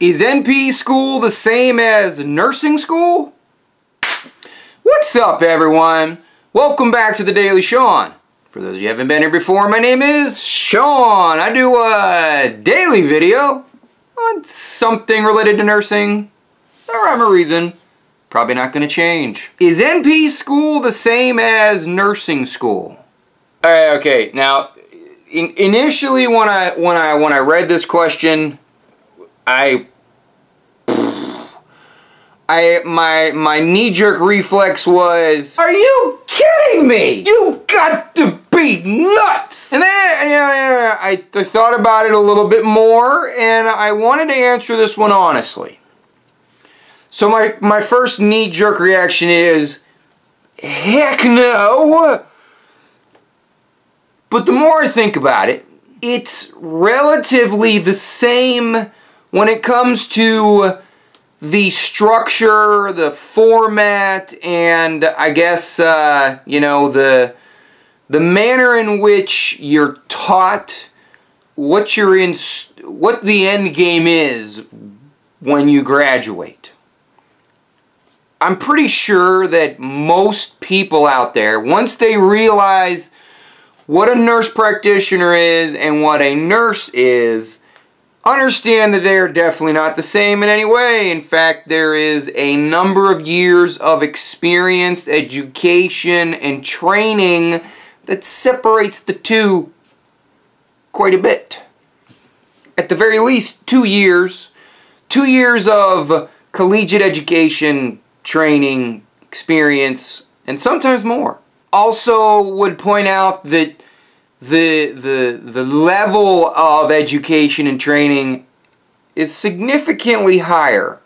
Is NP school the same as nursing school? What's up, everyone? Welcome back to the Daily Sean. For those of you who haven't been here before, my name is Sean. I do a daily video on something related to nursing. No rhyme or reason. Probably not going to change. Is NP school the same as nursing school? Okay. Now, initially when I read this question, my knee-jerk reflex was, are you kidding me? You got to be nuts! And then I thought about it a little bit more, and I wanted to answer this one honestly. So my first knee-jerk reaction is, heck no! But the more I think about it, it's relatively the same when it comes to the structure, the format, and I guess, you know, the manner in which you're taught what the end game is when you graduate. I'm pretty sure that most people out there, once they realize what a nurse practitioner is and what a nurse is, understand that they are definitely not the same in any way. In fact, there is a number of years of experience, education, and training that separates the two quite a bit. At the very least, 2 years. 2 years of collegiate education, training, experience, and sometimes more. Also would point out that the level of education and training is significantly higher.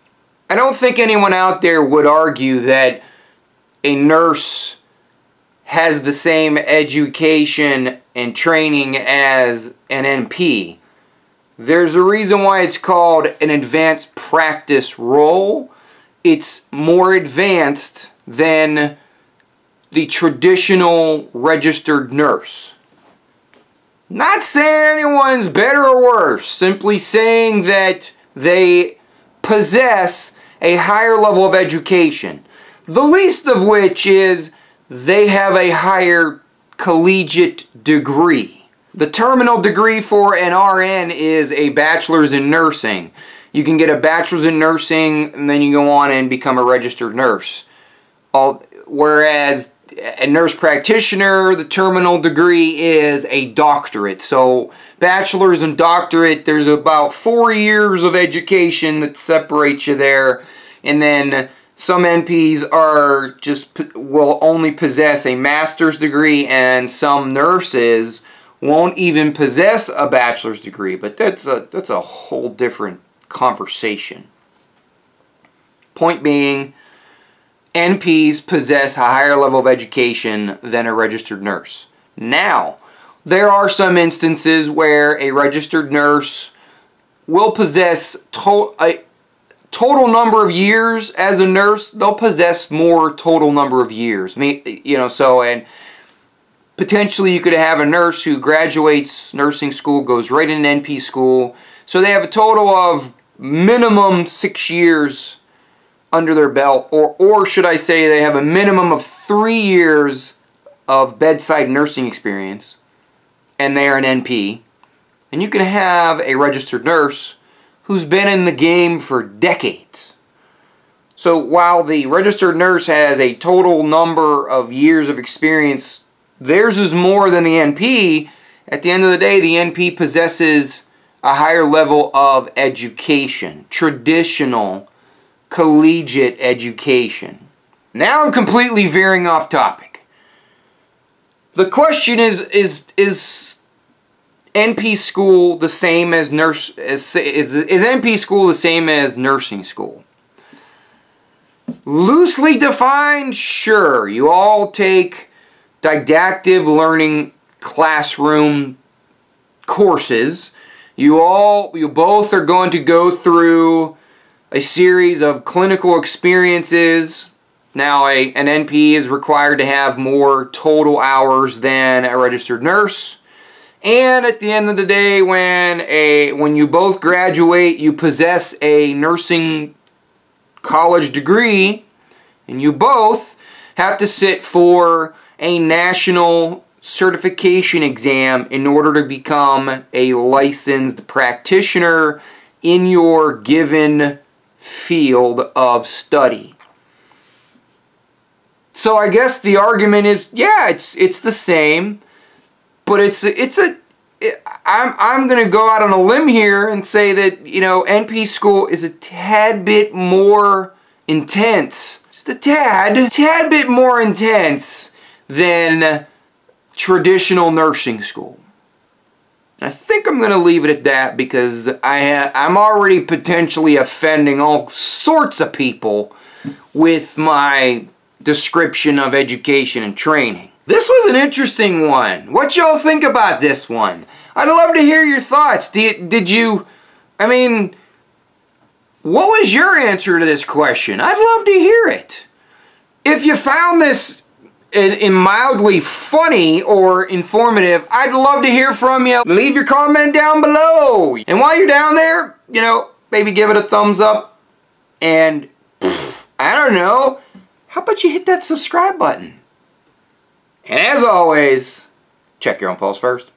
I don't think anyone out there would argue that a nurse has the same education and training as an NP. There's a reason why it's called an advanced practice role. It's more advanced than the traditional registered nurse. Not saying anyone's better or worse, simply saying that they possess a higher level of education. The least of which is they have a higher collegiate degree. The terminal degree for an RN is a bachelor's in nursing. You can get a bachelor's in nursing and then you go on and become a registered nurse. Whereas a nurse practitioner, the terminal degree is a doctorate. So bachelor's and doctorate, there's about 4 years of education that separates you there. And then some NPs will only possess a master's degree, and some nurses won't even possess a bachelor's degree. But that's a whole different conversation. Point being, NPs possess a higher level of education than a registered nurse. Now, there are some instances where a registered nurse will possess a total number of years as a nurse. They'll possess more total number of years. And potentially you could have a nurse who graduates nursing school, goes right into NP school. So they have a total of minimum 6 years under their belt, or should I say they have a minimum of 3 years of bedside nursing experience, and they are an NP. And you can have a registered nurse who's been in the game for decades. So while the registered nurse has a total number of years of experience, theirs is more than the NP. At the end of the day, the NP possesses a higher level of education, traditional collegiate education. Now I'm completely veering off topic. The question is NP school the same as is NP school the same as nursing school? Loosely defined, sure. You all take didactic learning classroom courses. You both are going to go through a series of clinical experiences. Now, an NP is required to have more total hours than a registered nurse. And at the end of the day, when you both graduate, you possess a nursing college degree, and you both have to sit for a national certification exam in order to become a licensed practitioner in your given field of study. So I guess the argument is, yeah, it's the same, but I'm gonna go out on a limb here and say that, you know, NP school is a tad bit more intense, just a tad bit more intense than traditional nursing school. I think I'm gonna leave it at that because I'm already potentially offending all sorts of people with my description of education and training. This was an interesting one. What y'all think about this one? I'd love to hear your thoughts. I mean, what was your answer to this question? I'd love to hear it. If you found this mildly funny or informative, I'd love to hear from you. Leave your comment down below. And while you're down there, you know, maybe give it a thumbs up. And, I don't know, how about you hit that subscribe button? And as always, check your own pulse first.